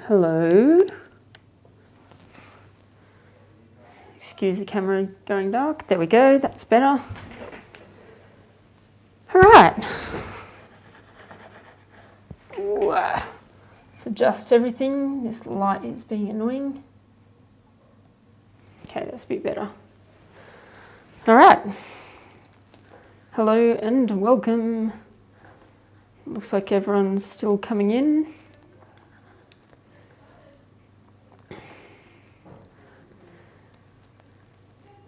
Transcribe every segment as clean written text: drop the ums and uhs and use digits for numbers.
Hello. Excuse the camera going dark. There we go, that's better. All right. Let's adjust everything. This light is being annoying. Okay, that's a bit better. All right. Hello and welcome. Looks like everyone's still coming in.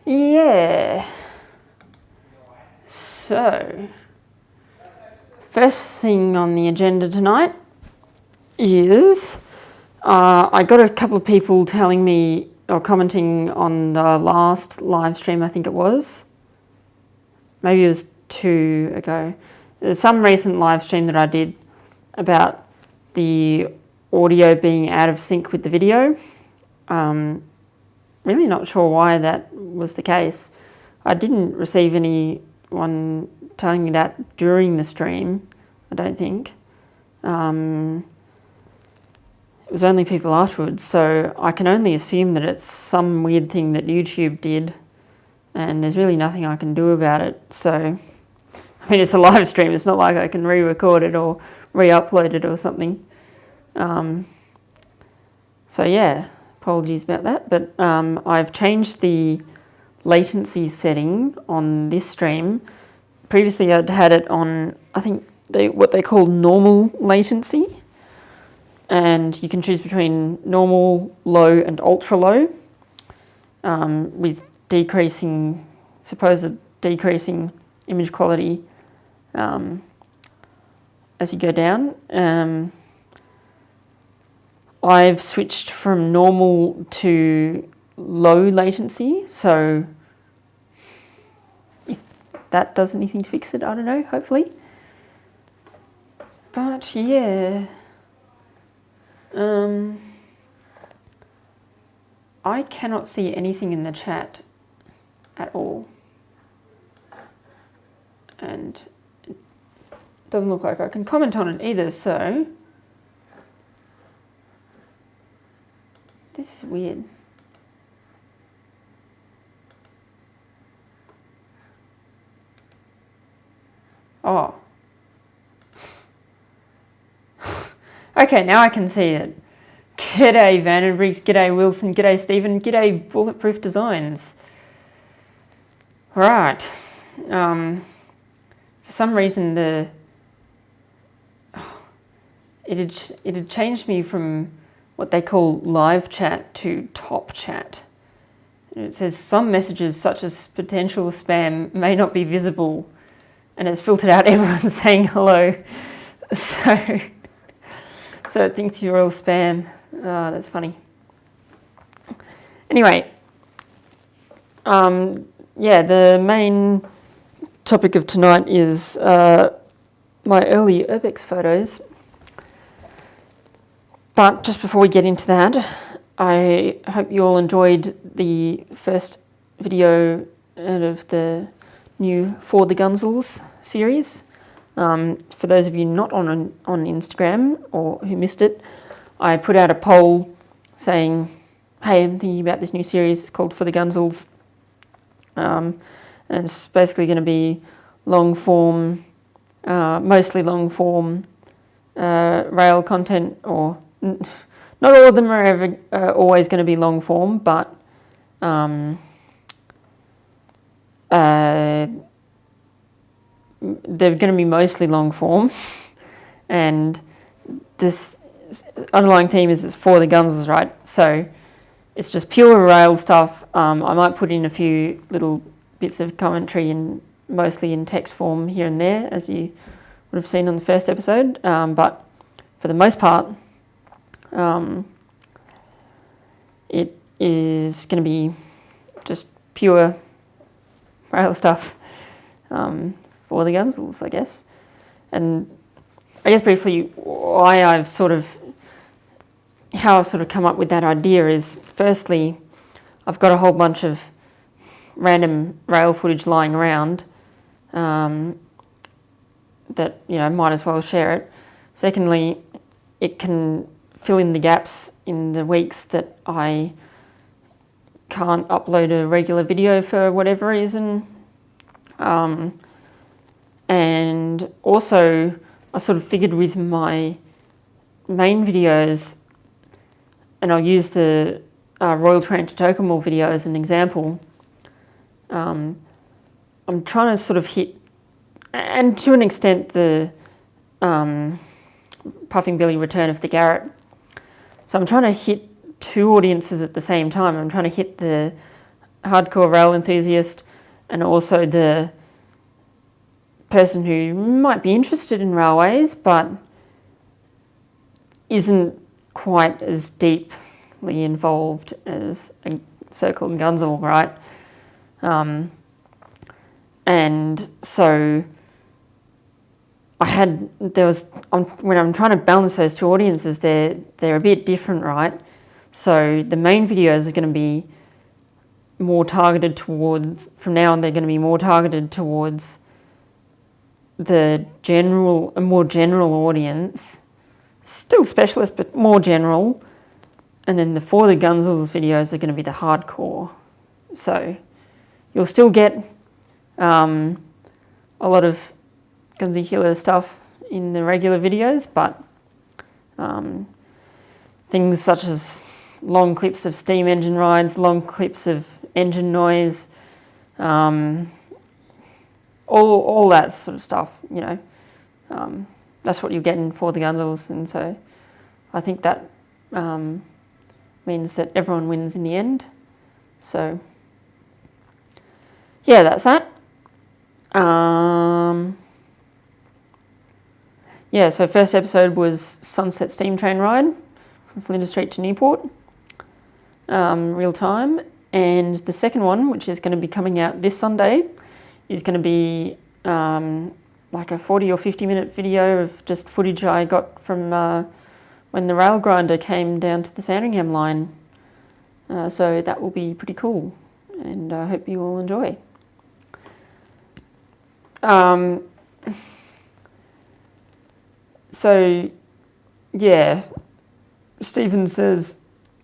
Yeah. So, first thing on the agenda tonight is I got a couple of people telling me or commenting on the last live stream, I think it was. Maybe it was 2 ago. There's some recent live stream that I did about the audio being out of sync with the video. Really not sure why that was the case. I didn't receive anyone telling me that during the stream, I don't think. It was only people afterwards, so I can only assume that it's some weird thing that YouTube did, and there's really nothing I can do about it. So, I mean, it's a live stream, it's not like I can re-record it or re-upload it or something. So yeah, apologies about that, but I've changed the latency setting on this stream. Previously I'd had it on, I think, what they call normal latency, and you can choose between normal, low and ultra low, with supposed decreasing image quality as you go down. I've switched from normal to low latency, so if that does anything to fix it, I don't know, hopefully. But yeah, I cannot see anything in the chat at all, and it doesn't look like I can comment on it either, so this is weird. Oh. Okay, now I can see it. G'day Vandenbriggs, g'day Wilson, g'day Stephen, g'day Bulletproof Designs. Right. For some reason it had changed me from what they call live chat to top chat. It says some messages such as potential spam may not be visible, and it's filtered out everyone saying hello. So it thinks you're all spam. Oh, that's funny. Anyway, yeah, the main topic of tonight is my early Urbex photos. But just before we get into that, I hope you all enjoyed the first video out of the new For the Gunzels series. For those of you not on Instagram or who missed it, I put out a poll saying, hey, I'm thinking about this new series, it's called For the Gunzels. And it's basically going to be long form, mostly long form rail content, or not all of them are ever always going to be long form, but they're going to be mostly long form. And this underlying theme is it's for the Gunzels, right? So it's just pure rail stuff. I might put in a few little bits of commentary, and mostly in text form here and there, as you would have seen on the first episode. But for the most part, it is going to be just pure rail stuff for the Gunzels, I guess. And I guess briefly how I've sort of come up with that idea is, firstly, I've got a whole bunch of random rail footage lying around that, might as well share it. Secondly, it can fill in the gaps in the weeks that I can't upload a regular video for whatever reason. And also, I sort of figured with my main videos, and I'll use the Royal Train to Tokemore video as an example, I'm trying to sort of hit, and to an extent, the Puffing Billy Return of the Garret. So I'm trying to hit two audiences at the same time. I'm trying to hit the hardcore rail enthusiast and also the person who might be interested in railways but isn't quite as deeply involved as a so-called gunzel, right? And so when I'm trying to balance those two audiences, they're a bit different, right? So the main videos are going to be more targeted towards, from now on, they're going to be more targeted towards a more general audience, still specialist, but more general. And then the For the Gunzels videos are going to be the hardcore. So you'll still get a lot of Gunsy Killer stuff in the regular videos, but things such as long clips of steam engine rides, long clips of engine noise, all that sort of stuff, you know. That's what you're getting For the Gunzels, and so I think that means that everyone wins in the end. So yeah, that's that. Yeah, so first episode was Sunset Steam Train Ride from Flinders Street to Newport, real time. And the second one, which is going to be coming out this Sunday, is going to be like a 40 or 50 minute video of just footage I got from when the rail grinder came down to the Sandringham line. So that will be pretty cool, and I hope you all enjoy. So, yeah, Stephen says,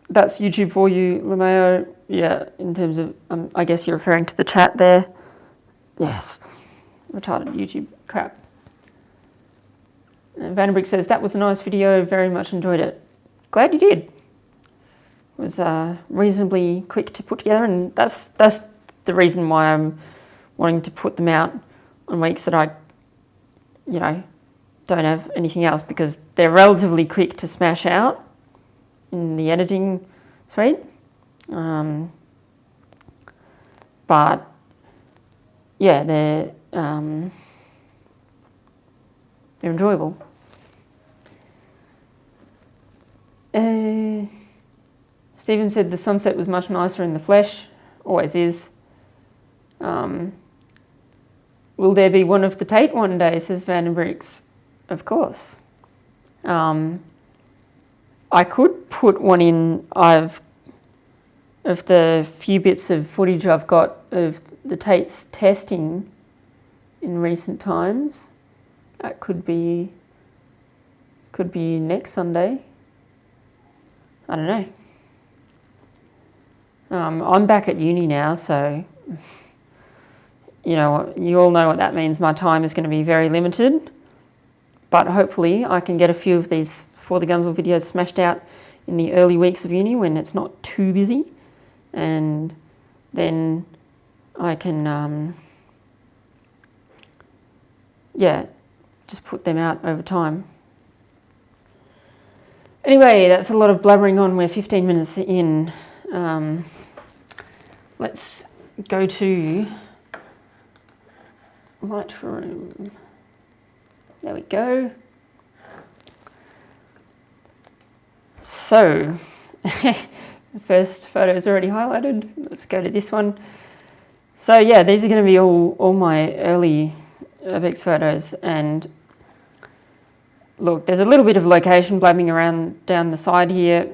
that's YouTube for you, LeMayo. Yeah, in terms of, I guess you're referring to the chat there. Yes, retarded YouTube crap. And Vandenbrick says, that was a nice video, very much enjoyed it. Glad you did. It was reasonably quick to put together, and that's the reason why I'm wanting to put them out on weeks that I, you know, don't have anything else, because they're relatively quick to smash out in the editing suite. But yeah, they're enjoyable. Stephen said the sunset was much nicer in the flesh. Always is. Will there be one of the Tate one day, says Vandenbricks. Of course. I could put one in of the few bits of footage I've got of the Tate's testing in recent times. That could be next Sunday. I don't know. I'm back at uni now, so you know, you all know what that means. My time is going to be very limited, but hopefully I can get a few of these For the Gunzel videos smashed out in the early weeks of uni when it's not too busy, and then I can yeah, just put them out over time. Anyway, that's a lot of blabbering on. We're 15 minutes in. Let's go to Lightroom. There we go. So, the first photo is already highlighted. Let's go to this one. So yeah, these are going to be all my early Urbex photos, and look, there's a little bit of location blabbing around down the side here.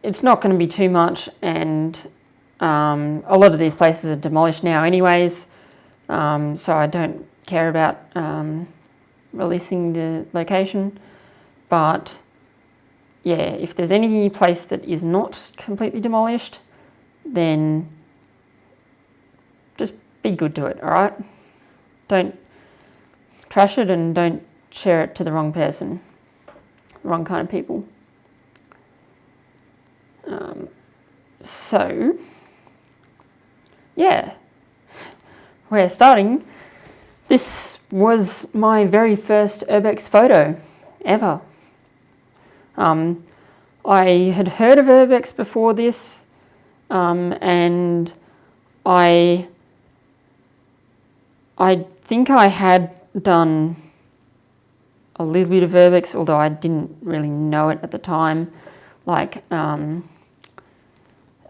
It's not going to be too much, and a lot of these places are demolished now anyways, so I don't care about releasing the location, but yeah, if there's any place that is not completely demolished, then just be good to it, all right? Don't trash it and don't share it to the wrong person, the wrong kind of people. So, yeah, we're starting. This was my very first Urbex photo ever. I had heard of Urbex before this, and I think I had done a little bit of Urbex, although I didn't really know it at the time. Like,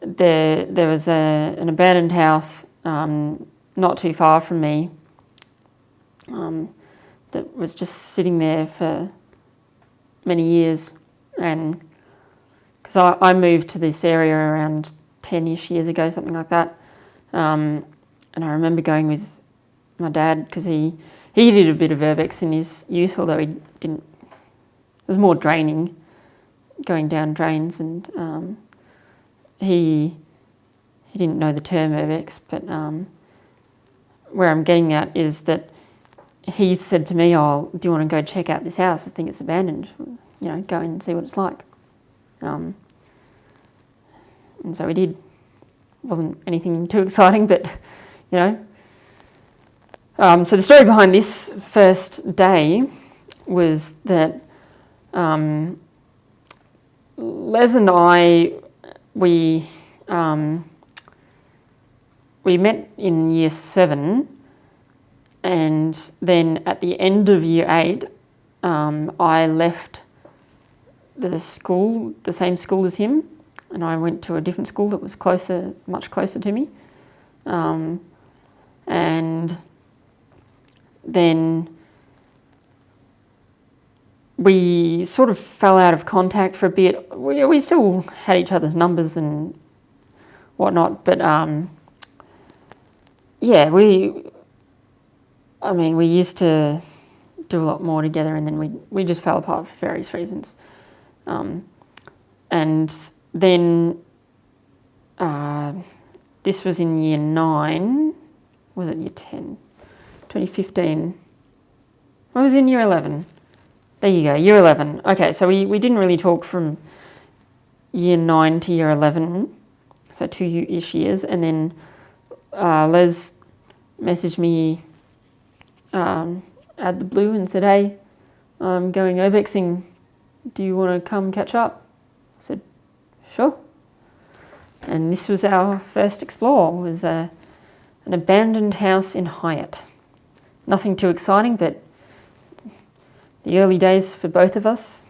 there was an abandoned house not too far from me that was just sitting there for many years, and because I moved to this area around 10-ish years ago, something like that, and I remember going with my dad because he did a bit of Urbex in his youth, although he didn't. It was more draining, going down drains, and he didn't know the term Urbex, but where I'm getting at is that he said to me, "Oh, do you want to go check out this house? I think it's abandoned. You know, go in and see what it's like." And so we did. It wasn't anything too exciting, but you know. So the story behind this first day was that Les and I, we met in year 7, and then at the end of year 8, I left the school, the same school as him, and I went to a different school that was closer, much closer to me, and then we sort of fell out of contact for a bit. We still had each other's numbers and whatnot, but yeah, we used to do a lot more together, and then we just fell apart for various reasons. And then this was in year 9, was it year 10? 2015. I was in year 11. There you go, year 11. Okay, so we didn't really talk from year 9 to year 11, so 2-ish years, and then Les messaged me out the blue and said, "Hey, I'm going Urbexing. Do you want to come catch up?" I said, "Sure." And this was our first explore. It was an abandoned house in Hyatt. Nothing too exciting, but the early days for both of us.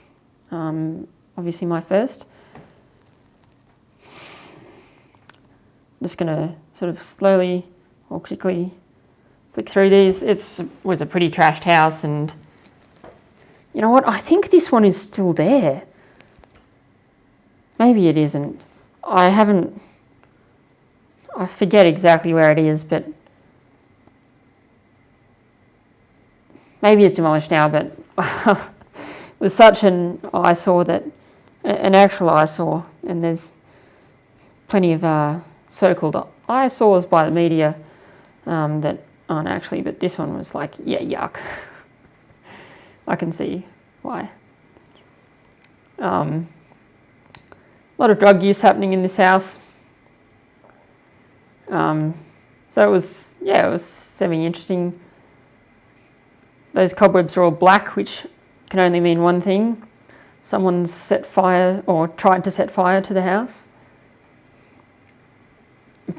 Obviously my first. I'm just going to sort of slowly or quickly flick through these. It was a pretty trashed house, and you know what? I think this one is still there. Maybe it isn't. I forget exactly where it is, but maybe it's demolished now, but it was such an eyesore, an actual eyesore, and there's plenty of so-called eyesores by the media that aren't actually, but this one was like, yeah, yuck. I can see why. A lot of drug use happening in this house. So it was semi-interesting. Those cobwebs are all black, which can only mean one thing. Someone's set fire or tried to set fire to the house.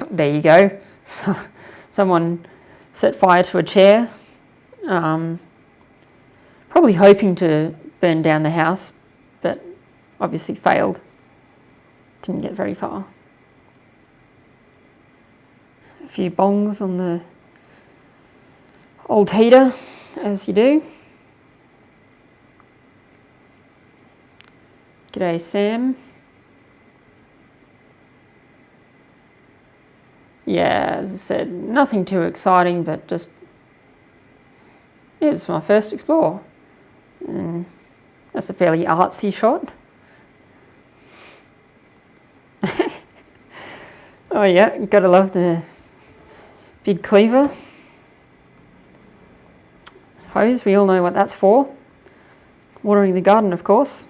There you go. So, someone set fire to a chair, probably hoping to burn down the house, but obviously failed. Didn't get very far. A few bongs on the old heater, as you do. G'day, Sam. Yeah, as I said, nothing too exciting, but just Yeah, it's my first explore. And that's a fairly artsy shot. Oh yeah, gotta love the big cleaver. Hose, we all know what that's for. Watering the garden, of course.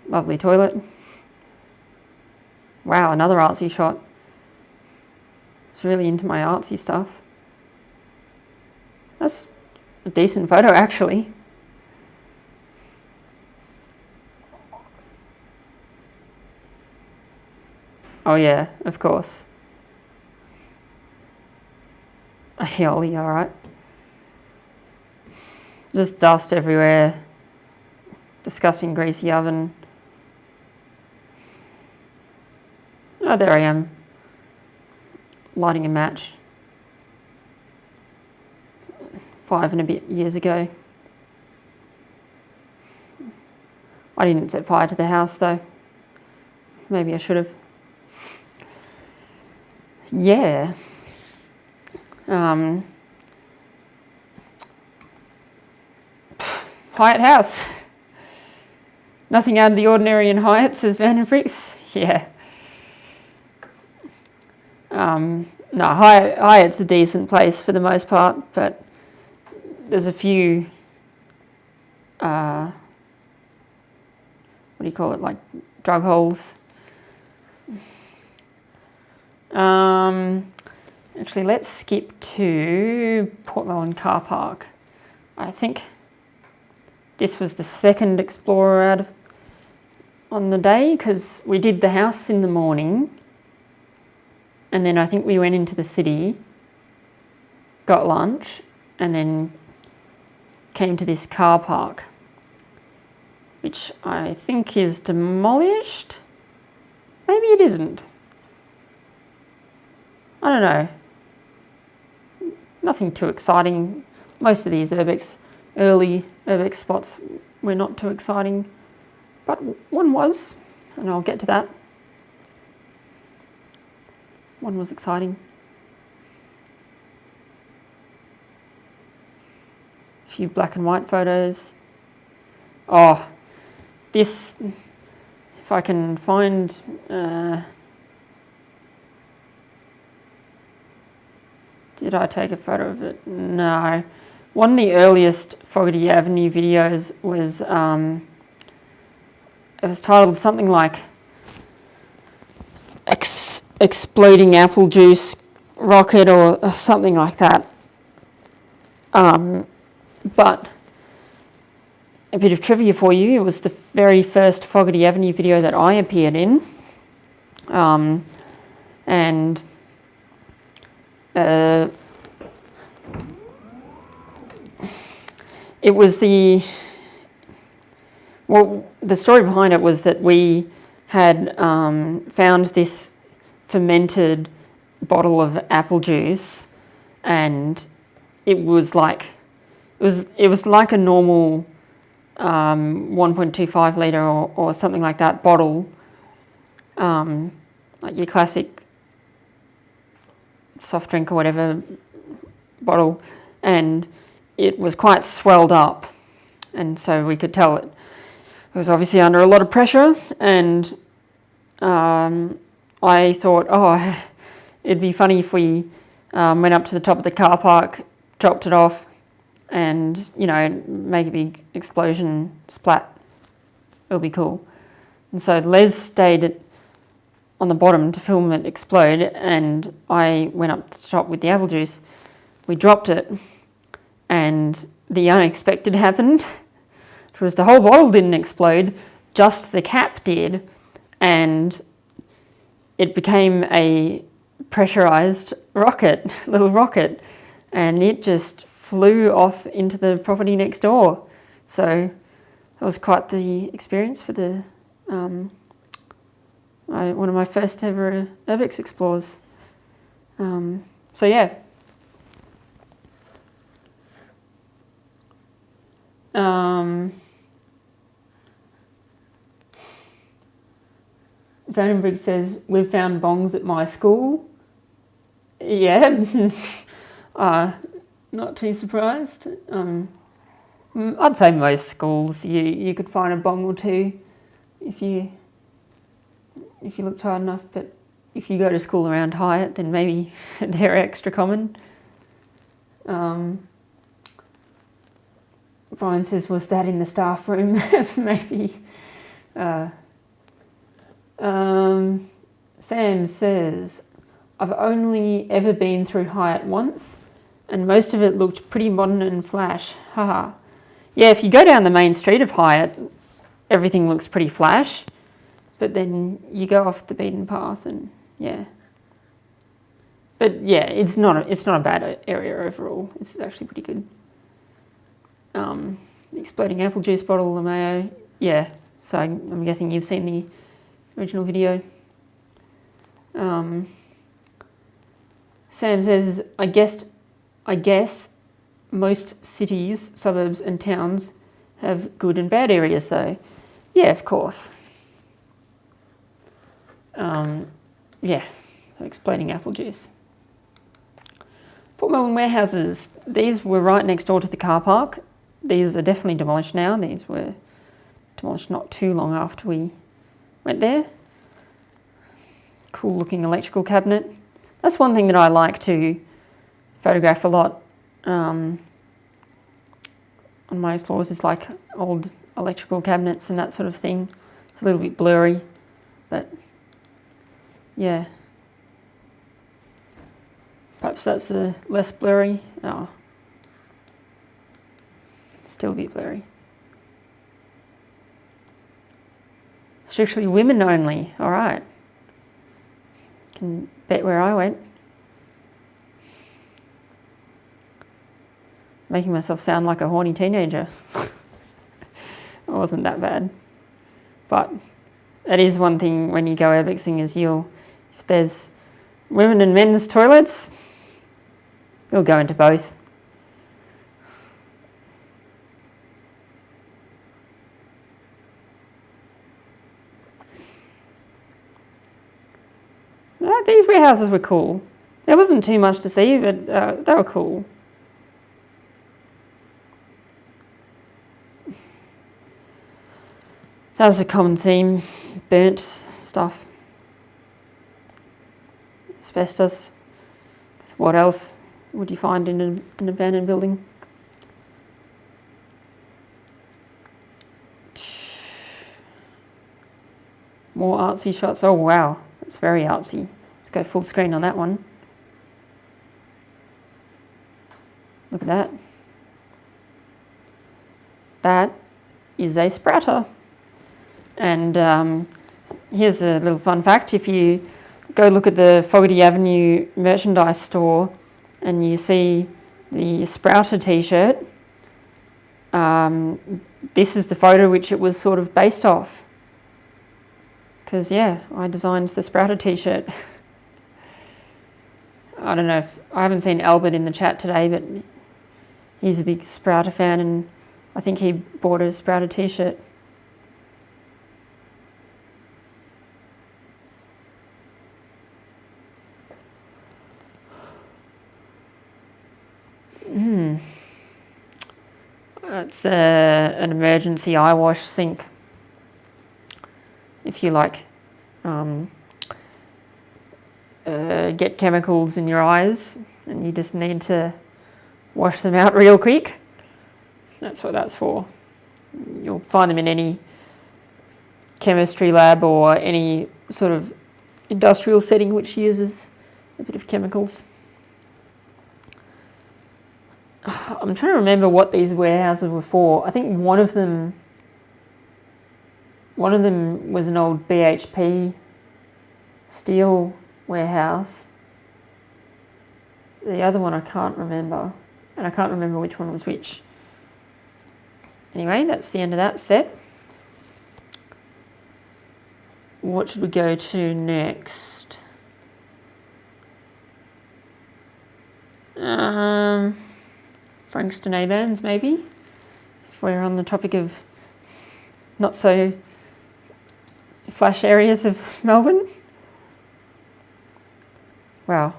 Lovely toilet. Wow, another artsy shot. It's really into my artsy stuff. That's a decent photo, actually. Oh yeah, of course. Aioli, alright. Just dust everywhere. Disgusting greasy oven. Oh, there I am. Lighting a match. 5 and a bit years ago. I didn't set fire to the house though. Maybe I should have. Yeah. Hyatt House. Nothing out of the ordinary in Hyatt, says Van Bricks. Yeah. No, Hyatt's a decent place for the most part, but there's a few, what do you call it, like drug holes. Actually, let's skip to Port Melbourne car park. I think this was the second explorer out of on the day, because we did the house in the morning, and then I think we went into the city, got lunch, and then came to this car park, which I think is demolished. Maybe it isn't. I don't know. It's nothing too exciting. Most of these early Urbex spots were not too exciting, but one was, and I'll get to that. One was exciting. A few black and white photos. Oh, this, if I can find, did I take a photo of it? No. One of the earliest Fogarty Avenue videos was, it was titled something like Exploding Apple Juice Rocket or something like that. But a bit of trivia for you, it was the very first Fogarty Avenue video that I appeared in. And it was the story behind it was that we had found this fermented bottle of apple juice, and it was like a normal 1.25 litre or something like that bottle, like your classic soft drink or whatever bottle, and it was quite swelled up, and so we could tell it was obviously under a lot of pressure. And I thought, oh, it'd be funny if we went up to the top of the car park, dropped it off, and, you know, make a big explosion splat. It'll be cool. And so Les stayed on the bottom to film it explode, and I went up to the top with the apple juice. We dropped it, and the unexpected happened, which was the whole bottle didn't explode, just the cap did, and it became a pressurized rocket, little rocket, and it just flew off into the property next door. So that was quite the experience for the one of my first ever Urbex explores. So yeah. Vandenbrink says, we've found bongs at my school. Yeah, not too surprised. I'd say most schools you could find a bong or two if you looked hard enough, but if you go to school around Hyatt, then maybe they're extra common. Brian says, was that in the staff room? Maybe. Sam says, I've only ever been through Hyatt once, and most of it looked pretty modern and flash. Haha. Yeah, if you go down the main street of Hyatt, everything looks pretty flash, but then you go off the beaten path and yeah. But yeah, it's not a bad area overall. It's actually pretty good. The exploding apple juice bottle, the mayo, yeah. So I'm guessing you've seen the original video. Sam says, I guess most cities, suburbs and towns have good and bad areas though. Yeah, of course. Yeah, so exploding apple juice. Port Melbourne warehouses, these were right next door to the car park. These are definitely demolished now. These were demolished not too long after we went there. Cool looking electrical cabinet. That's one thing that I like to photograph a lot on my explores, is like old electrical cabinets and that sort of thing. It's a little bit blurry, but yeah. Perhaps that's less blurry. Oh, still a bit blurry. Strictly women only. All right. Can bet where I went. Making myself sound like a horny teenager. It wasn't that bad. But it is one thing when you go urbexing, is if there's women and men's toilets, you'll go into both. These warehouses were cool. There wasn't too much to see, but they were cool. That was a common theme, burnt stuff. Asbestos. What else would you find in an abandoned building? More artsy shots. Oh wow, that's very artsy. Let's go full screen on that one. Look at that. That is a sprouter. And here's a little fun fact. If you go look at the Fogarty Avenue merchandise store and you see the Sprouter t-shirt, this is the photo which it was sort of based off. Because yeah, I designed the Sprouter t-shirt. I don't know if, I haven't seen Albert in the chat today, but he's a big Sprouter fan and I think he bought a Sprouter t-shirt. It's an emergency eye wash sink. If you get chemicals in your eyes and you just need to wash them out real quick, that's what that's for. You'll find them in any chemistry lab or any sort of industrial setting which uses a bit of chemicals. I'm trying to remember what these warehouses were for. I think one of them was an old BHP steel warehouse. The other one I can't remember, and I can't remember which one was which. Anyway, that's the end of that set. What should we go to next? Frankston A-bands, maybe, if we're on the topic of not so flash areas of Melbourne. Wow.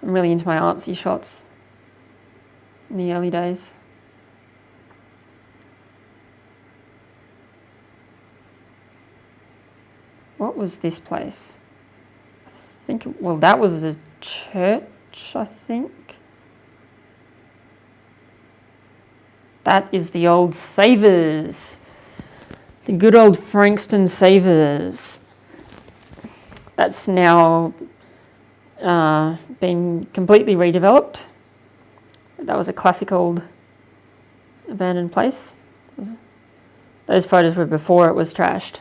I'm really into my artsy shots in the early days. What was this place? I think, well, that was a church, I think. That is the old Savers. The good old Frankston Savers. That's now been completely redeveloped. That was a classic old abandoned place. Those photos were before it was trashed.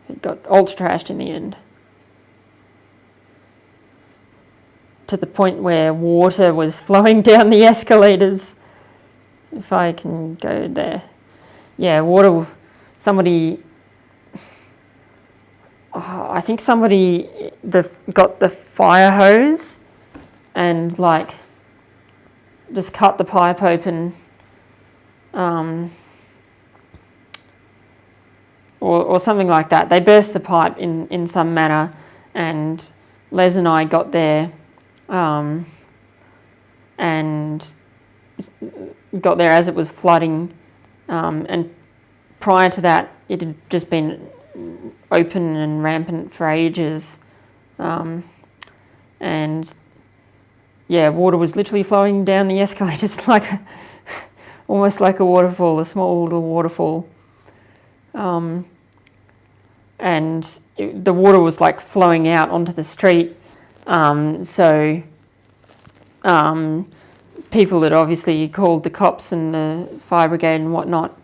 It got ultra trashed in the end. To the point where water was flowing down the escalators. If I can go there. Yeah, water, somebody, I think somebody got the fire hose and like just cut the pipe open, or something like that. They burst the pipe in some manner, and Les and I got there and got there as it was flooding, and prior to that it had just been open and rampant for ages, and yeah, water was literally flowing down the escalators almost like a waterfall, a small little waterfall, and the water was like flowing out onto the street, so people had obviously called the cops and the fire brigade and whatnot.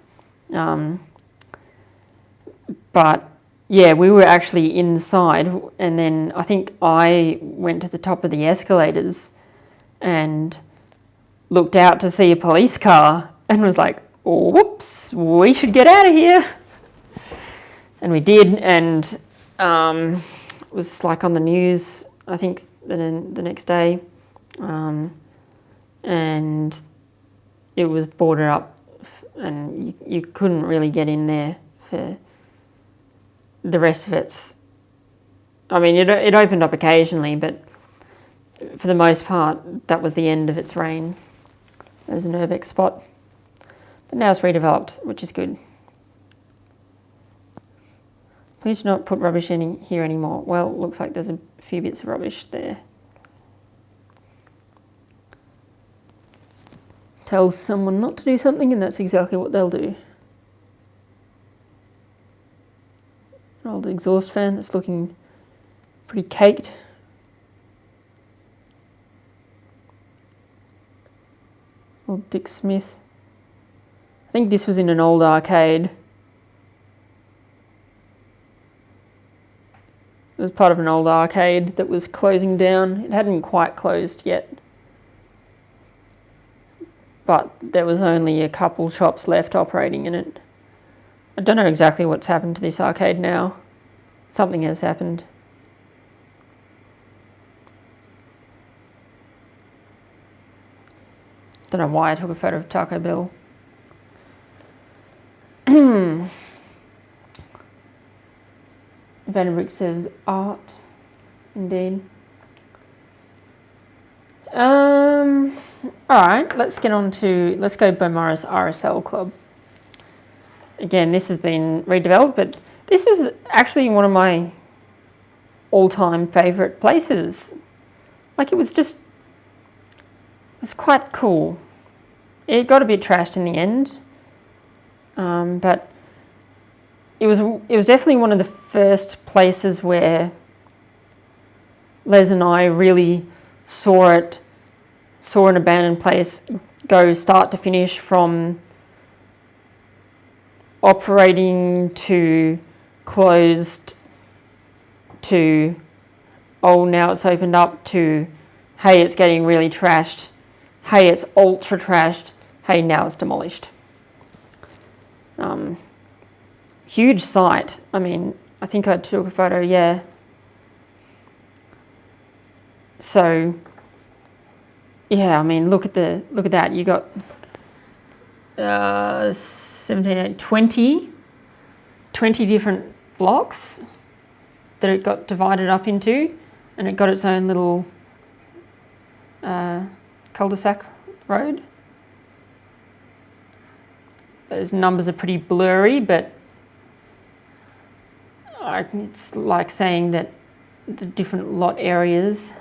But yeah, we were actually inside, and then I think I went to the top of the escalators and looked out to see a police car and was like, oh, whoops, we should get out of here. And we did, and it was like on the news, I think, the next day. And it was boarded up, and you couldn't really get in there for the rest of its. I mean, it opened up occasionally, but for the most part, that was the end of its reign as an Urbex spot. But now it's redeveloped, which is good. Please do not put rubbish in here anymore. Well, it looks like there's a few bits of rubbish there. Tells someone not to do something, and that's exactly what they'll do. An old exhaust fan that's looking pretty caked. Old Dick Smith. I think this was in an old arcade. It was part of an old arcade that was closing down. It hadn't quite closed yet, but there was only a couple shops left operating in it. I don't know exactly what's happened to this arcade now. Something has happened. Don't know why I took a photo of Taco Bell. Vandenbroek says art, indeed. Alright, let's go Beaumaris RSL Club. Again, this has been redeveloped, but this was actually one of my all-time favourite places. Like, it was quite cool. It got a bit trashed in the end, but it was definitely one of the first places where Les and I really saw an abandoned place go start to finish, from operating to closed to, oh, now it's opened up, to, hey, it's getting really trashed, hey, it's ultra trashed, hey, now it's demolished. Huge site. I mean, I think I took a photo, yeah. So, yeah, I mean, look at that. You got 20 different blocks that it got divided up into, and it got its own little cul-de-sac road. Those numbers are pretty blurry, but it's like saying that the different lot areas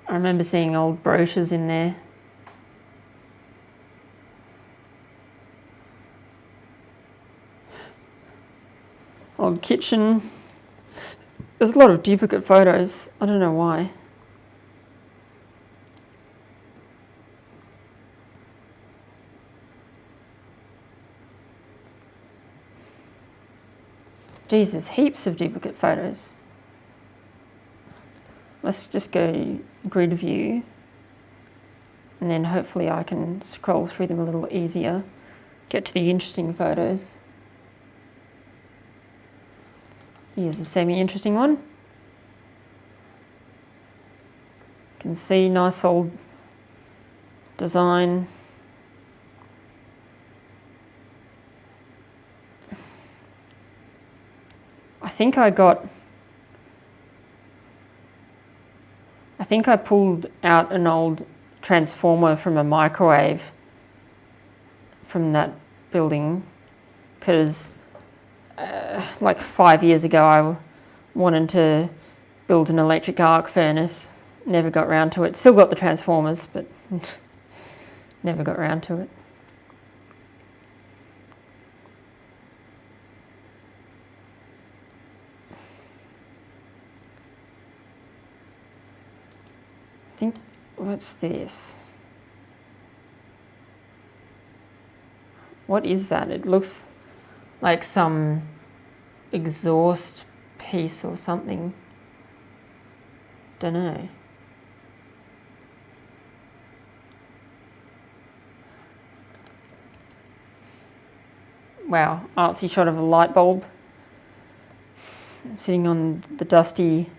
I remember seeing old brochures in there. Old kitchen. There's a lot of duplicate photos. I don't know why. Jesus, heaps of duplicate photos. Let's just go grid view, and then hopefully I can scroll through them a little easier, get to the interesting photos. Here's a semi-interesting one. You can see nice old design. I think I pulled out an old transformer from a microwave from that building, because like 5 years ago I wanted to build an electric arc furnace, never got round to it. Still got the transformers, but never got round to it. I think, what's this? What is that? It looks like some exhaust piece or something. Don't know. Wow, artsy shot of a light bulb sitting on the dusty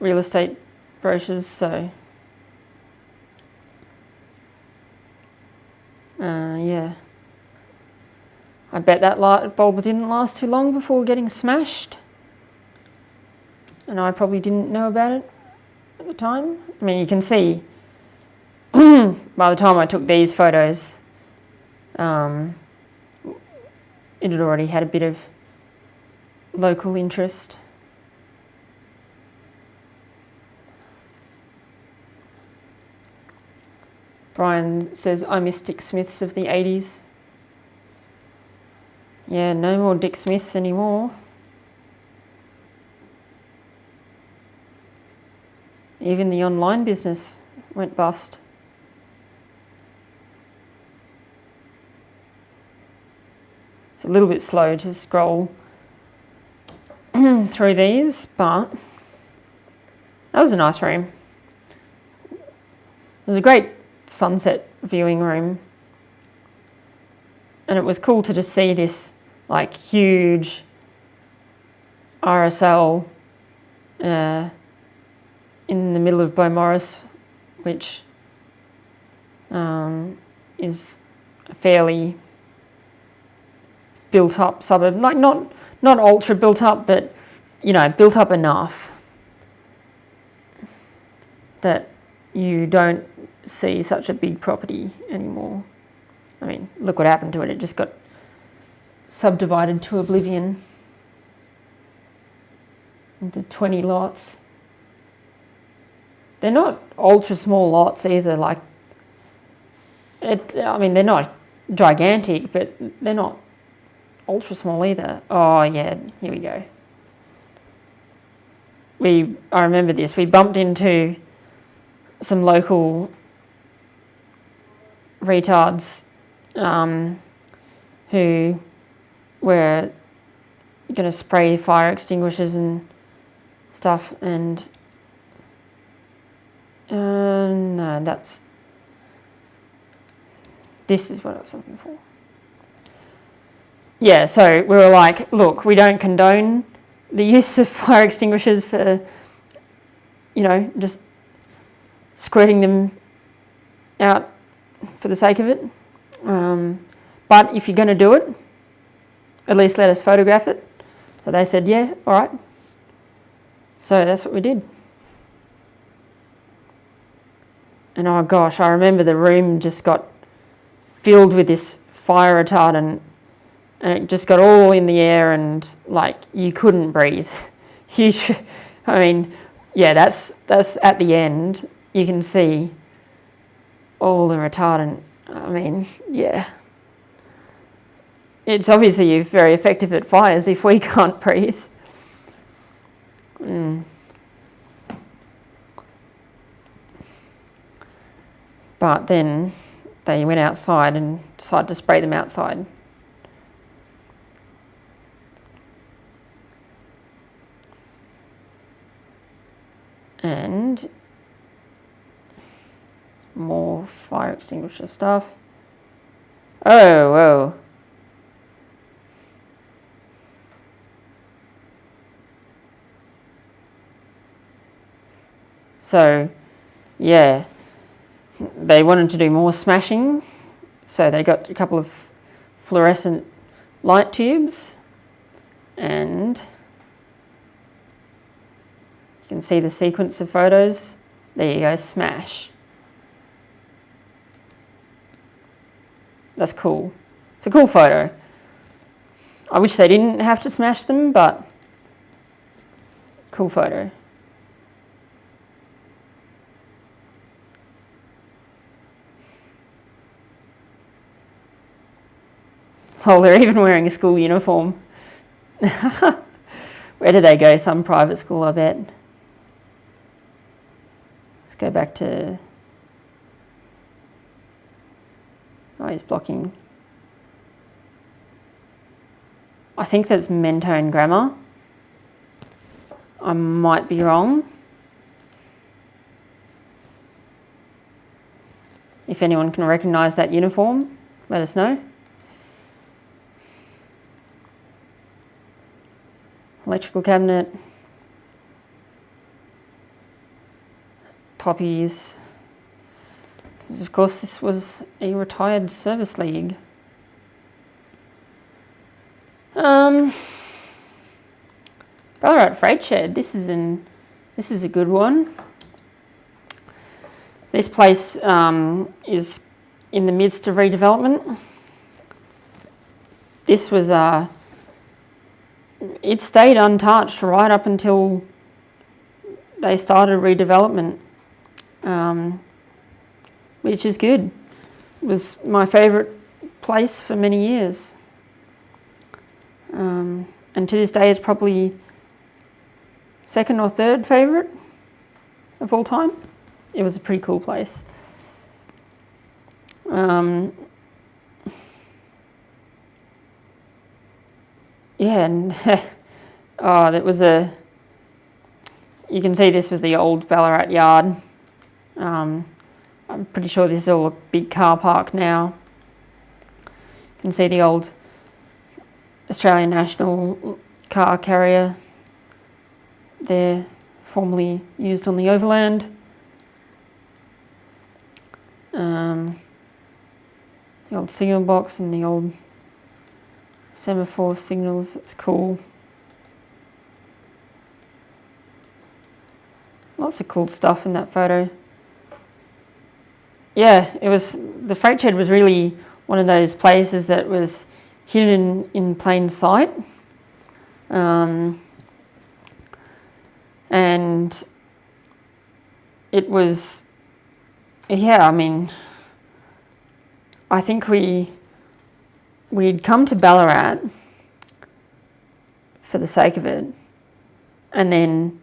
real estate brochures, so yeah. I bet that light bulb didn't last too long before getting smashed, and I probably didn't know about it at the time. I mean, you can see by the time I took these photos, it had already had a bit of local interest. Brian says, I miss Dick Smiths of the 80s. Yeah, no more Dick Smiths anymore. Even the online business went bust. It's a little bit slow to scroll through these, but that was a nice room. It was a great sunset viewing room, and it was cool to just see this like huge RSL in the middle of Beaumaris, which is a fairly built up suburb, like not ultra built up, but you know, built up enough that you don't see such a big property anymore. I mean, look what happened to it. It just got subdivided to oblivion into 20 lots. They're not ultra small lots either. Like, I mean, they're not gigantic, but they're not ultra small either. Oh yeah, here we go. I remember this. We bumped into some local retards who were going to spray fire extinguishers and stuff, and no, this is what I was looking for. Yeah, so we were like, look, we don't condone the use of fire extinguishers for, you know, just squirting them out for the sake of it. But if you're going to do it, at least let us photograph it. So they said, yeah, all right. So that's what we did. And oh gosh, I remember the room just got filled with this fire retardant, and it just got all in the air, and like you couldn't breathe. I mean, yeah, that's at the end. You can see all the retardant. I mean, yeah. It's obviously very effective at fires if we can't breathe. But then they went outside and decided to spray them outside. And more fire extinguisher stuff. Oh, whoa. So, yeah, they wanted to do more smashing, so they got a couple of fluorescent light tubes, and you can see the sequence of photos. There you go, smash. That's cool. It's a cool photo. I wish they didn't have to smash them, but cool photo. Oh, they're even wearing a school uniform. Where did they go? Some private school, I bet. Let's go back to... Oh, he's blocking. I think that's Mentone Grammar. I might be wrong. If anyone can recognise that uniform, let us know. Electrical cabinet. Poppies. Of course, this was a retired service league. Ballarat Freight Shed. This is a good one. This place is in the midst of redevelopment. This was it stayed untouched right up until they started redevelopment, which is good. It was my favourite place for many years. And to this day it's probably second or third favourite of all time. It was a pretty cool place. Yeah, and oh, that was you can see this was the old Ballarat yard. I'm pretty sure this is all a big car park now. You can see the old Australian National car carrier there, formerly used on the Overland. The old signal box and the old semaphore signals. It's cool. Lots of cool stuff in that photo. Yeah, the freight shed was really one of those places that was hidden in plain sight. And it was, yeah, I mean, I think we'd come to Ballarat for the sake of it, and then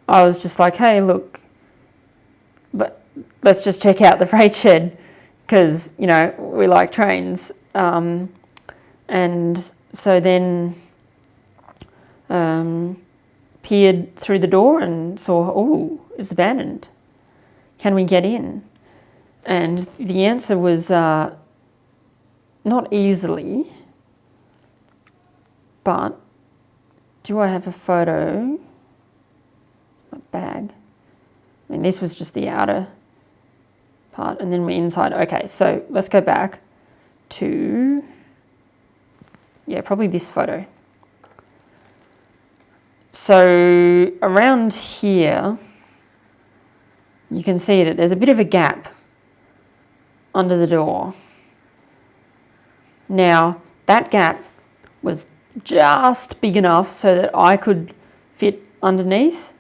I was just like, hey, look, let's just check out the freight shed, because, you know, we like trains. And so then peered through the door and saw, oh, it's abandoned. Can we get in? And the answer was not easily, but do I have a photo? My bag. I mean, this was just the outer part, and then we're inside. Okay, so let's go back. to, probably this photo. So around here, you can see that there's a bit of a gap under the door. Now, that gap was just big enough so that I could fit underneath,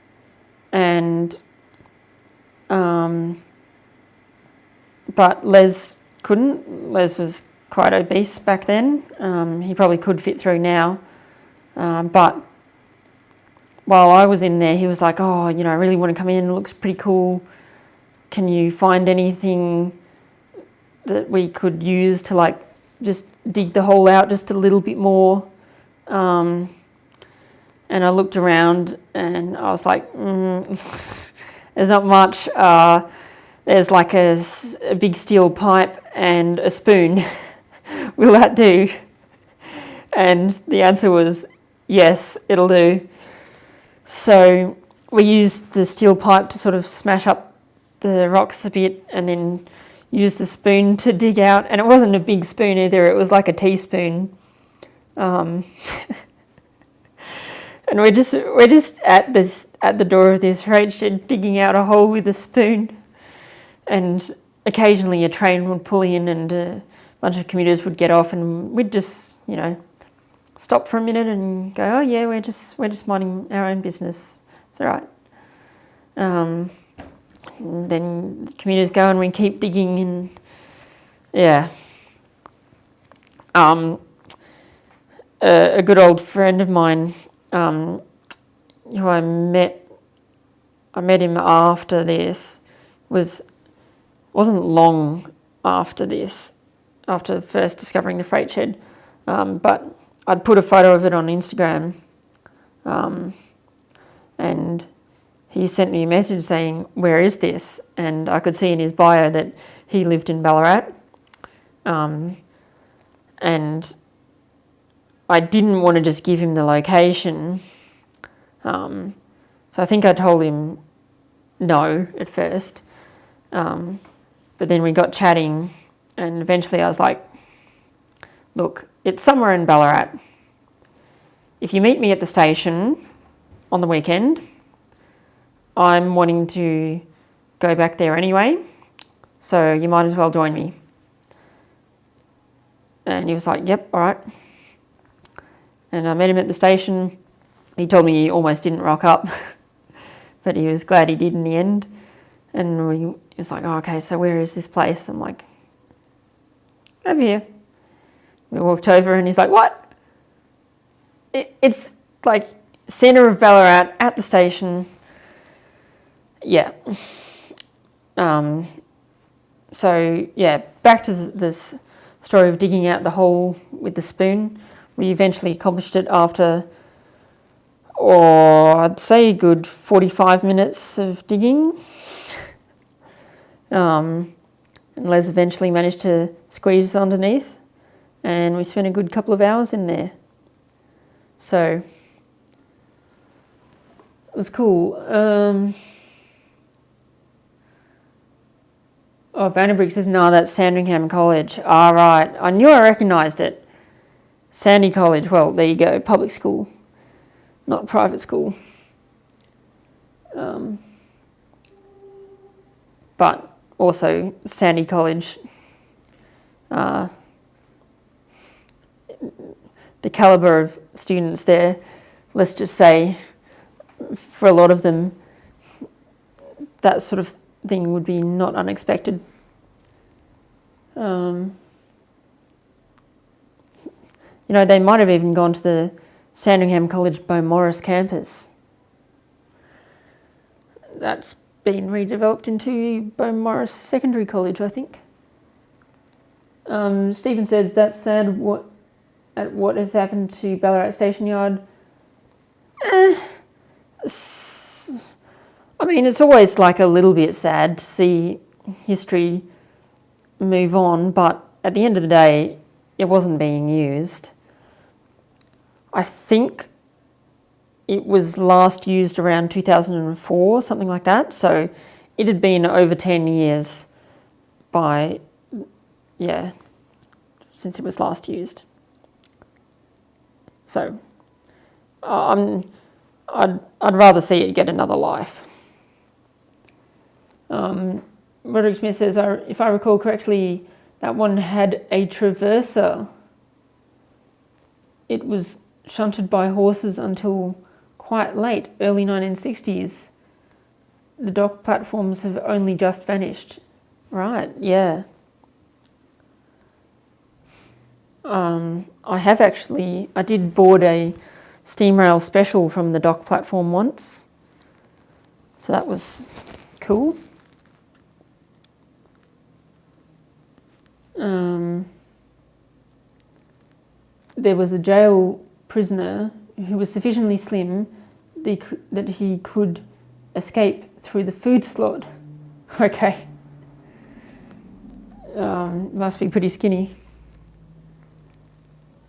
and but Les couldn't. Les was quite obese back then. He probably could fit through now, but while I was in there, he was like, oh, I really want to come in, it looks pretty cool. Can you find anything that we could use to like just dig the hole out just a little bit more? And I looked around and I was like, there's not much. There's like a big steel pipe and a spoon. Will that do? And the answer was, yes, it'll do. So we used the steel pipe to sort of smash up the rocks a bit, and then used the spoon to dig out. And it wasn't a big spoon either, it was like a teaspoon. And we're just at the door of this freight shed digging out a hole with a spoon. And occasionally a train would pull in and a bunch of commuters would get off, and we'd just, stop for a minute and go, oh yeah, we're just minding our own business. It's all right. Then the commuters go and we keep digging, and yeah. A good old friend of mine, who I met him after this, wasn't long after this, after first discovering the freight shed, but I'd put a photo of it on Instagram, and he sent me a message saying, where is this? And I could see in his bio that he lived in Ballarat, and I didn't want to just give him the location, so I think I told him no at first, but then we got chatting, and eventually I was like, look, it's somewhere in Ballarat. If you meet me at the station on the weekend, I'm wanting to go back there anyway, so you might as well join me. And he was like, yep, all right. And I met him at the station. He told me he almost didn't rock up, but he was glad he did in the end. And he was like, oh, okay, so where is this place? I'm like, over here. We walked over and he's like, what? It's like centre of Ballarat at the station. Yeah. So, yeah, back to this story of digging out the hole with the spoon. We eventually accomplished it after, I'd say a good 45 minutes of digging. And Les eventually managed to squeeze underneath, and we spent a good couple of hours in there. So it was cool. Vanderbrick says, no, that's Sandringham College. Ah, right. I knew I recognised it. Sandy College. Well, there you go. Public school, not private school. But also Sandy College. The calibre of students there, let's just say, for a lot of them, that sort of thing would be not unexpected. They might have even gone to the Sandringham College Beaumaris campus. That's been redeveloped into Beaumaris Secondary College, I think. Stephen says, that's sad what has happened to Ballarat Station Yard. It's always like a little bit sad to see history move on, but at the end of the day, it wasn't being used. I think it was last used around 2004, something like that. So it had been over 10 years by, since it was last used. So I'd rather see it get another life. Roderick Smith says, if I recall correctly, that one had a traverser. It was shunted by horses until quite late, early 1960s. The dock platforms have only just vanished. Right, yeah. I did board a steam rail special from the dock platform once. So that was cool. There was a jail prisoner who was sufficiently slim that he could escape through the food slot. Okay. Must be pretty skinny.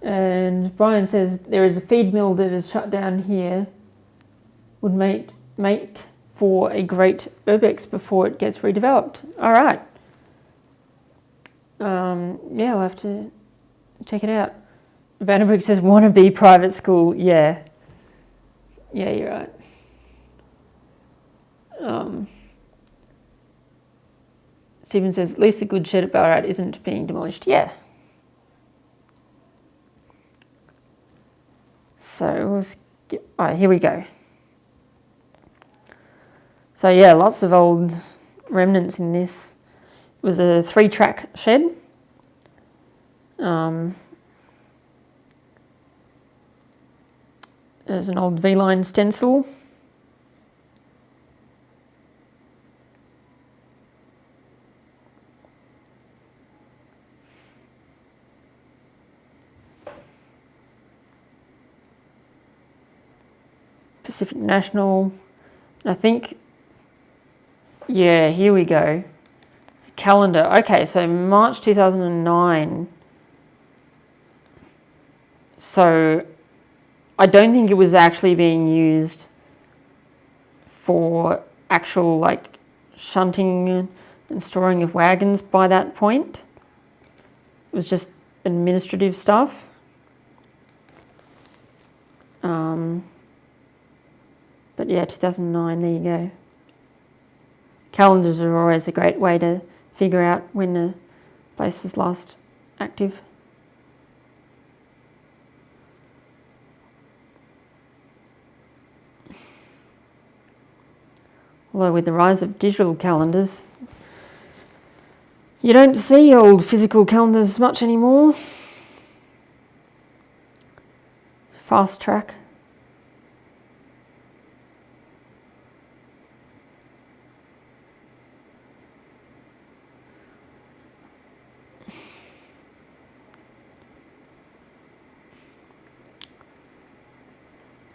And Brian says there is a feed mill that is shut down here. Would make for a great Urbex before it gets redeveloped. All right. Yeah, I'll have to check it out. Vandenbroek says, wannabe private school. Yeah. Yeah, you're right. Stephen says, at least the good shed at Ballarat isn't being demolished. Yeah. So we'll skip. Oh, here we go. So yeah, lots of old remnants in this. It was a 3-track shed. There's an old V-line stencil. Pacific National. I think, yeah, here we go. Calendar. Okay, so March 2009. So I don't think it was actually being used for actual like shunting and storing of wagons by that point. It was just administrative stuff. But yeah, 2009, there you go. Calendars are always a great way to figure out when a place was last active. Although with the rise of digital calendars, you don't see old physical calendars much anymore. Fast track.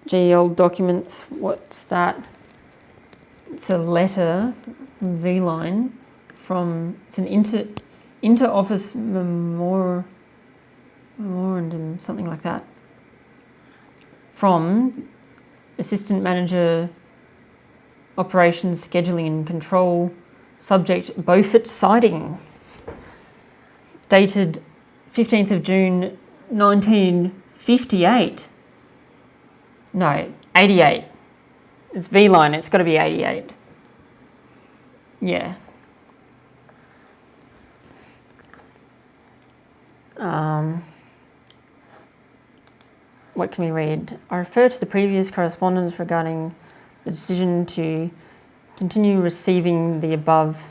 Gee, old documents, what's that? It's a letter from V-Line it's an inter-office memorandum, something like that, from Assistant Manager Operations, Scheduling and Control, subject Beaufort Siding, dated 15th of June 1958. No, 88. It's V-Line, it's got to be 88. Yeah. What can we read? I refer to the previous correspondence regarding the decision to continue receiving the above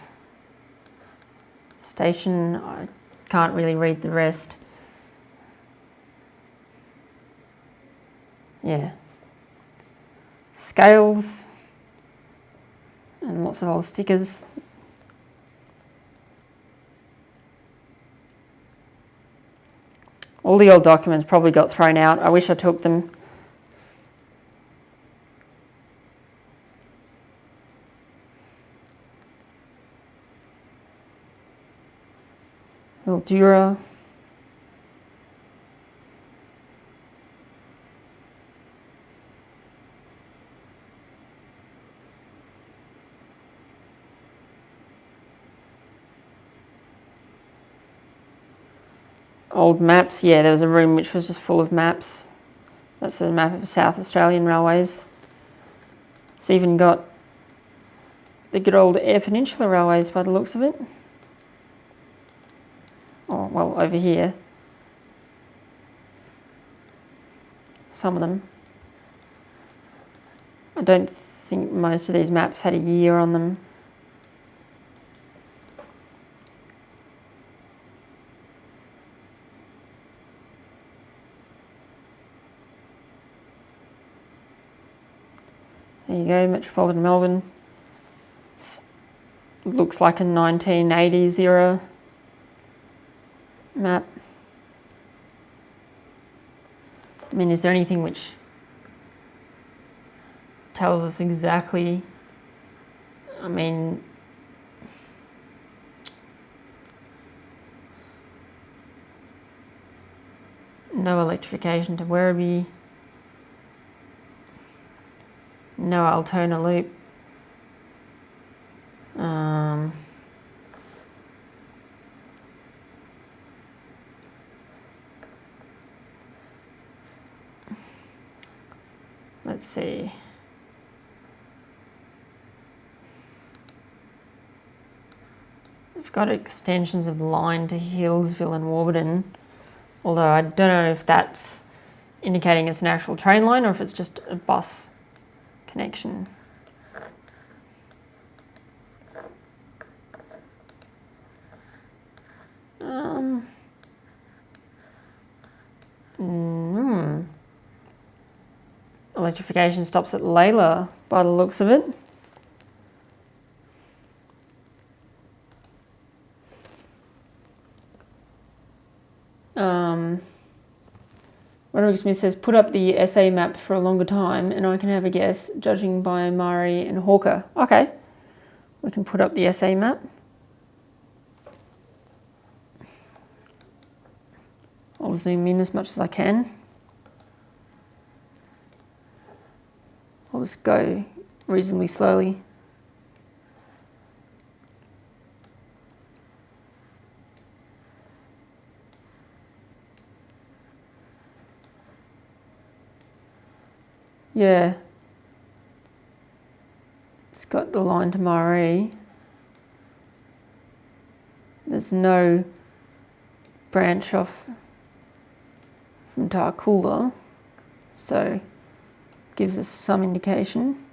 station. I can't really read the rest. Yeah. Scales and lots of old stickers. All the old documents probably got thrown out. I wish I took them. Mildura. old maps. Yeah, there was a room which was just full of maps. That's a map of South Australian railways. It's even got the good old Eyre Peninsula Railways by the looks of it. Oh, well, over here. Some of them. I don't think most of these maps had a year on them. There you go, Metropolitan Melbourne. It looks like a 1980s era map. I mean, is there anything which tells us exactly? I mean, no electrification to Werribee. No Altona loop. Let's see. We've got extensions of line to Hillsville and Warburton, although I don't know if that's indicating it's an actual train line or if it's just a bus connection. Electrification stops at Layla by the looks of it. Roderick Smith says, put up the SA map for a longer time and I can have a guess, judging by Murray and Hawker. Okay, we can put up the SA map. I'll zoom in as much as I can. I'll just go reasonably slowly. Yeah, it's got the line to Murray. There's no branch off from Tarcoola, so gives us some indication.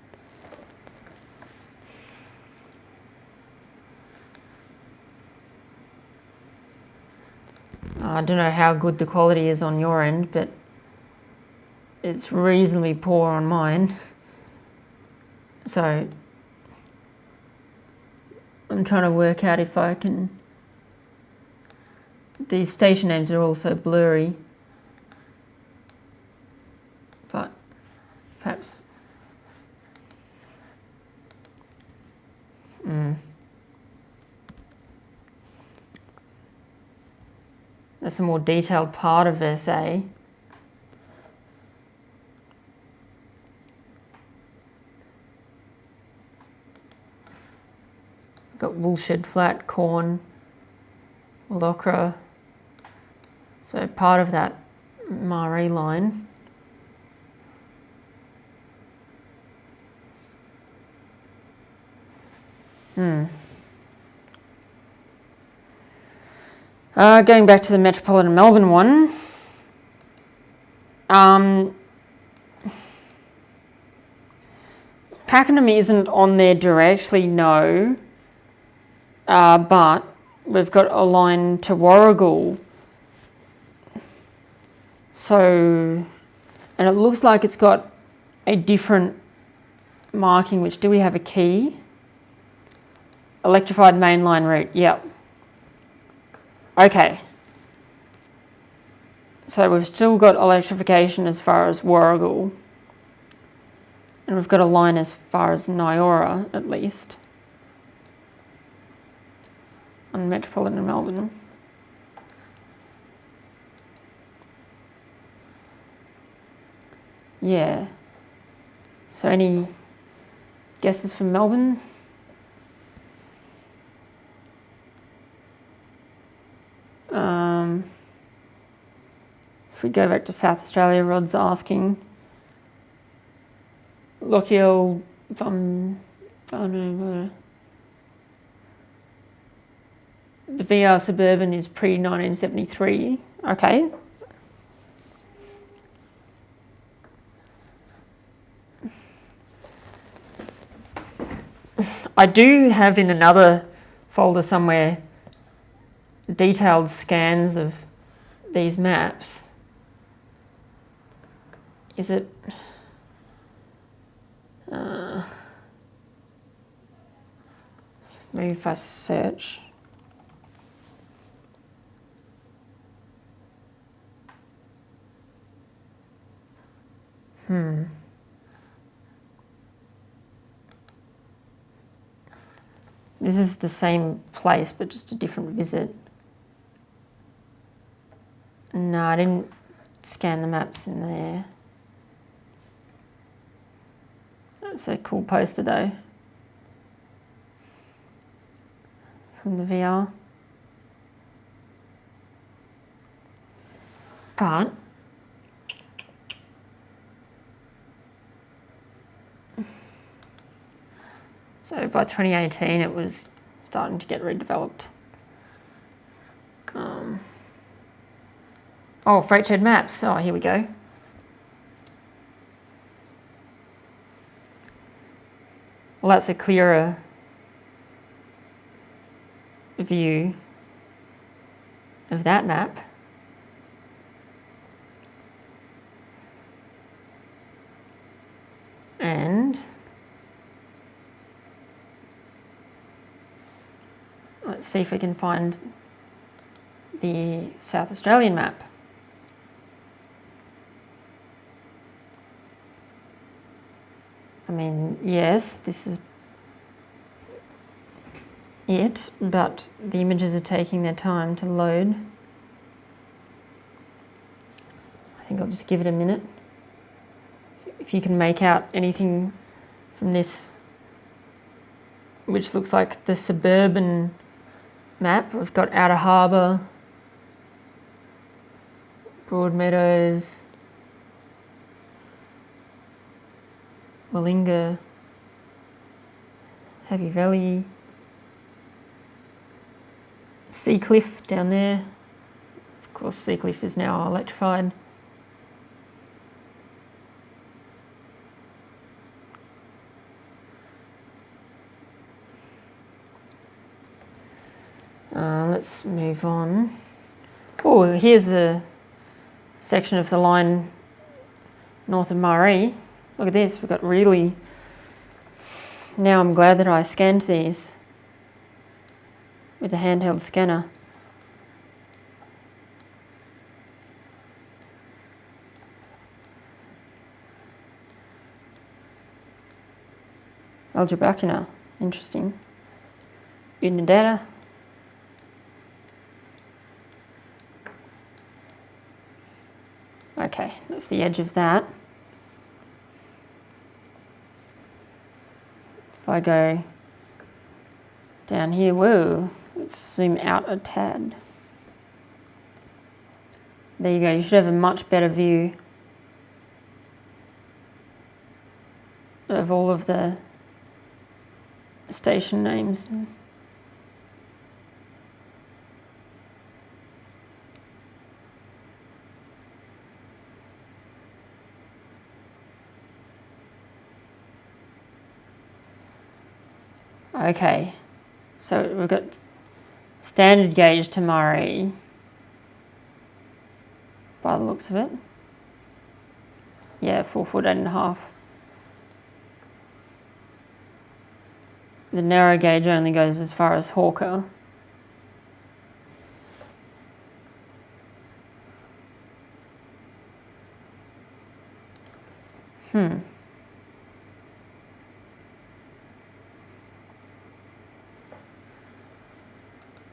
I don't know how good the quality is on your end, but it's reasonably poor on mine. So I'm trying to work out if I can... These station names are also blurry, but perhaps... That's a more detailed part of SA. Got Woolshed Flat, Corn, Lochra. So part of that Murray line. Going back to the Metropolitan Melbourne one. Pakenham isn't on there directly, no. But we've got a line to Warragul. So, and it looks like it's got a different marking, which, do we have a key? Electrified mainline route, yep. Okay. So we've still got electrification as far as Warragul. And we've got a line as far as Nyora, at least. On Metropolitan Melbourne. Yeah. So any guesses from Melbourne? If we go back to South Australia, Rod's asking, Lochiel from, the VR Suburban is pre-1973. Okay. I do have in another folder somewhere detailed scans of these maps. Is it... maybe if I search... This is the same place, but just a different visit. No, I didn't scan the maps in there. That's a cool poster though. From the VR. But so by 2018 it was starting to get redeveloped. Oh, freight shed maps. Oh, here we go. Well, that's a clearer view of that map. And let's see if we can find the South Australian map. I mean, yes, this is it, but the images are taking their time to load. I think I'll just give it a minute. If you can make out anything from this, which looks like the suburban map. We've got Outer Harbour, Broadmeadows, Wallinga, Happy Valley, Seacliff down there. Of course, Seacliff is now electrified. Let's move on. Oh, here's a section of the line north of Murray. Look at this, we've got really... Now I'm glad that I scanned these with a handheld scanner. Algebrakina, interesting. Unadata. Okay, that's the edge of that. If I go down here, whoa, let's zoom out a tad. There you go, you should have a much better view of all of the station names. Okay, so we've got standard gauge to Murray, by the looks of it. Yeah, 4 foot 8.5. The narrow gauge only goes as far as Hawker.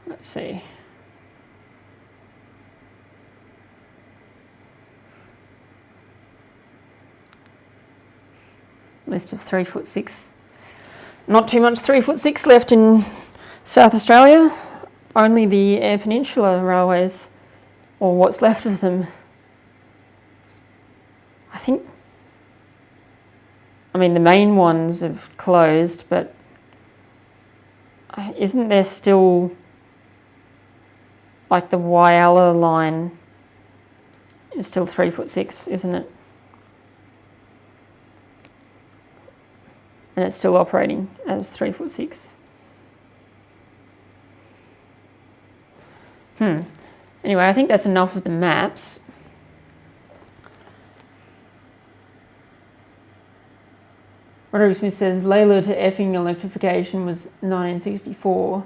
Let's see. List of 3'6". Not too much 3'6" left in South Australia. Only the Eyre Peninsula railways, or what's left of them. think, I mean, the main ones have closed, but isn't there still, like, the Whyalla line is still 3'6", isn't it? And it's still operating as 3'6". Anyway, I think that's enough of the maps. Roderick Smith says Layla to Epping electrification was 1964.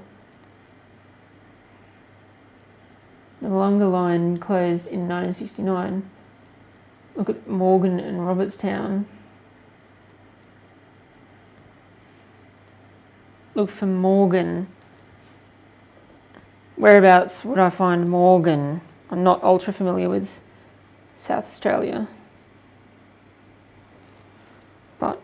The Wollonga line closed in 1969. Look at Morgan and Robertstown. Look for Morgan. Whereabouts would I find Morgan? I'm not ultra familiar with South Australia. But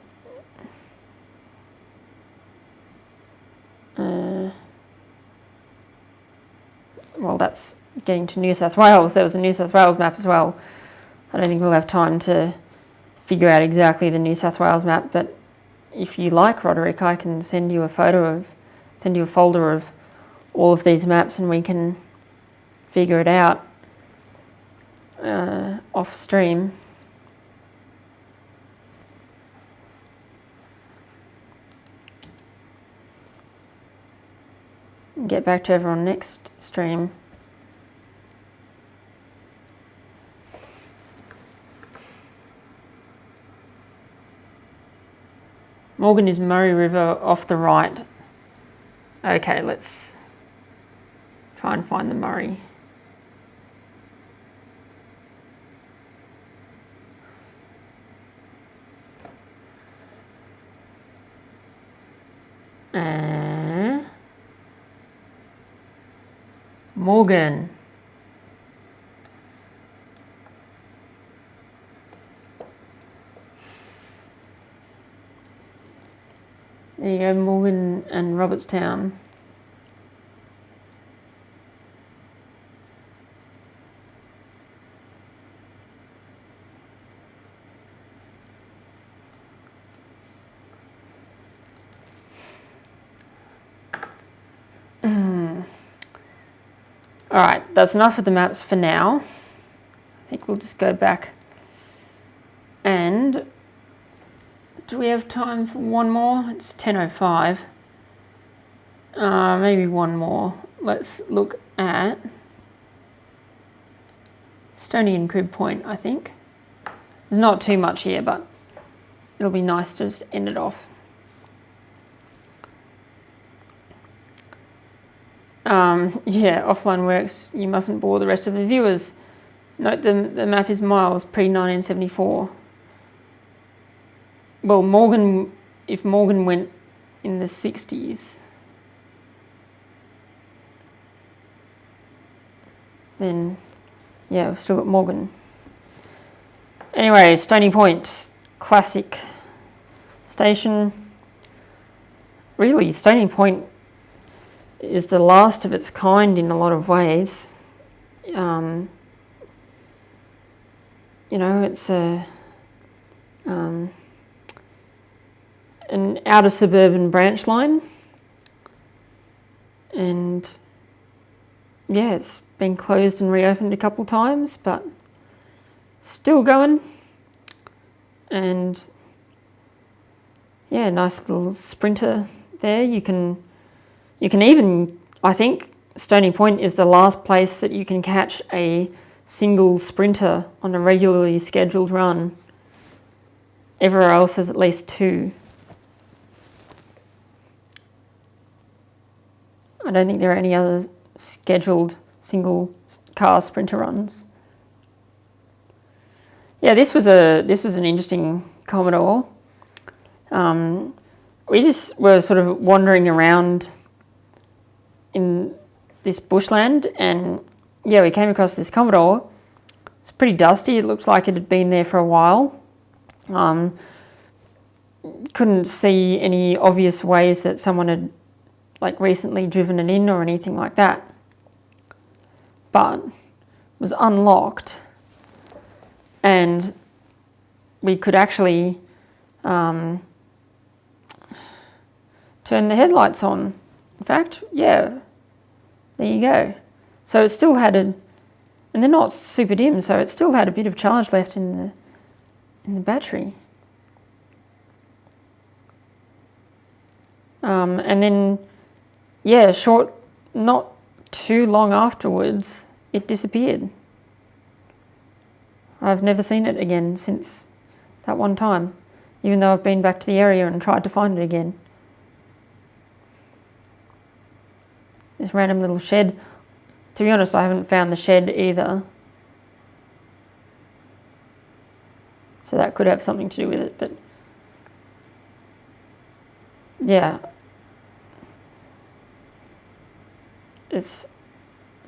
well, that's getting to New South Wales. There was a New South Wales map as well. I don't think we'll have time to figure out exactly the New South Wales map, but if you like, Roderick, I can send you a folder of all of these maps and we can figure it out off stream. Get back to everyone next stream. Morgan is Murray River off the right. Okay, let's try and find the Murray. Morgan. There you go, Morgan and Robertstown. All right, that's enough of the maps for now. I think we'll just go back. And do we have time for one more? It's 10:05. Maybe one more. Let's look at Stony and Crib Point, I think. There's not too much here, but it'll be nice to just end it off. Yeah, offline works. You mustn't bore the rest of the viewers. Note the map is miles pre-1974. Well, if Morgan went in the 60s, then yeah, we've still got Morgan. Anyway, Stony Point, classic station. Really, Stony Point is the last of its kind in a lot of ways. You know, it's an outer suburban branch line, and yeah, it's been closed and reopened a couple times, but still going. And yeah, nice little sprinter there. You can even, I think Stony Point is the last place that you can catch a single sprinter on a regularly scheduled run. Everywhere else is at least two. I don't think there are any other scheduled single car sprinter runs. Yeah, this was an interesting Commodore. We just were sort of wandering around in this bushland, and yeah, we came across this Commodore. It's pretty dusty. It looks like it had been there for a while. Couldn't see any obvious ways that someone had like recently driven it in or anything like that, but it was unlocked, and we could actually turn the headlights on. In fact, yeah, there you go. So it still had and they're not super dim, so it still had a bit of charge left in the battery. And then, yeah, not too long afterwards, it disappeared. I've never seen it again since that one time, even though I've been back to the area and tried to find it again. This random little shed. To be honest, I haven't found the shed either. So that could have something to do with it, but yeah. It's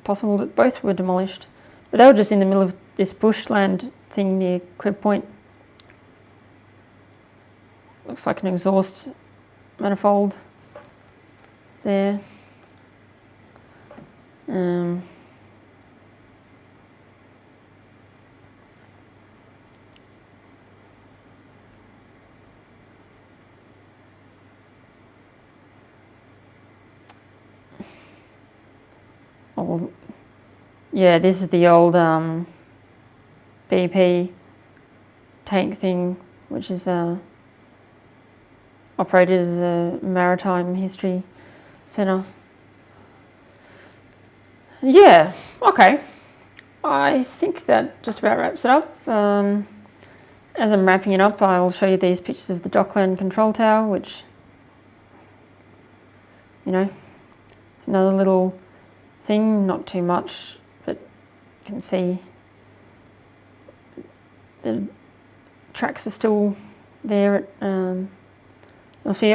possible that both were demolished. But they were just in the middle of this bushland thing near Crib Point. Looks like an exhaust manifold there. Yeah, this is the old BP tank thing, which is operated as a maritime history centre. Yeah, okay. I think that just about wraps it up. As I'm wrapping it up, I'll show you these pictures of the Dockland control tower, which, you know, it's another little thing, not too much, but you can see the tracks are still there at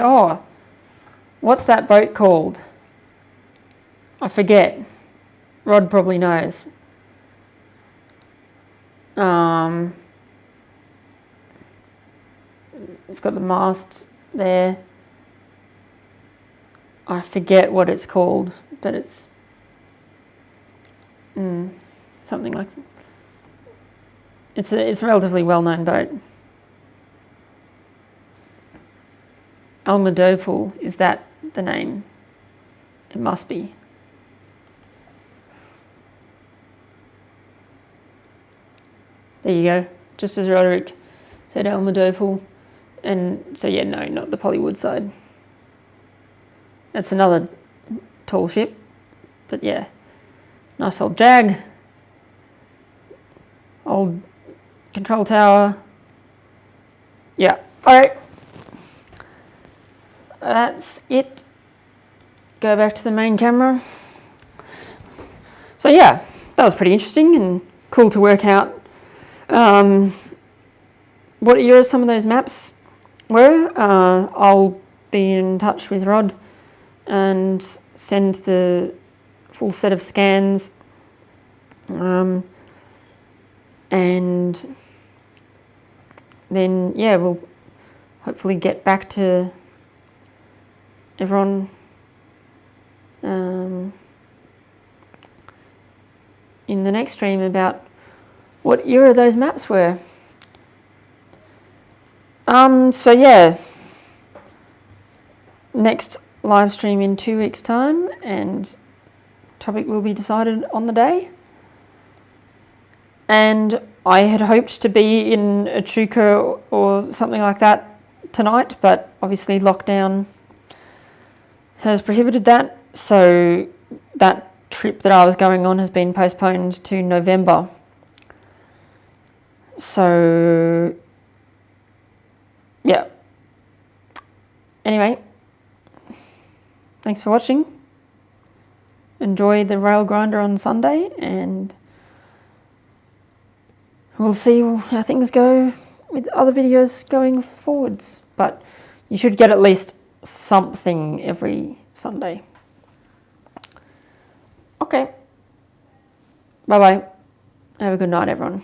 oh, what's that boat called? I forget. Rod probably knows. It's got the masts there. I forget what it's called, but it's something like it's a relatively well-known boat. Almadopal, is that the name? It must be. There you go, just as Roderick said, Almadopal. And so yeah, no, not the Pollywood side. That's another tall ship, but yeah, nice old jag, old control tower. Yeah, all right, that's it. Go back to the main camera. So yeah, that was pretty interesting and cool to work out what era some of those maps were. I'll be in touch with Rod and send the full set of scans, and then yeah, we'll hopefully get back to everyone in the next stream about what era those maps were. So yeah, next live stream in 2 weeks' time, and topic will be decided on the day. And I had hoped to be in Echuca or something like that tonight, but obviously lockdown has prohibited that, so that trip that I was going on has been postponed to November. So yeah, anyway, thanks for watching. Enjoy the rail grinder on Sunday, and we'll see how things go with other videos going forwards, but you should get at least something every Sunday. Okay, bye bye. Have a good night, everyone.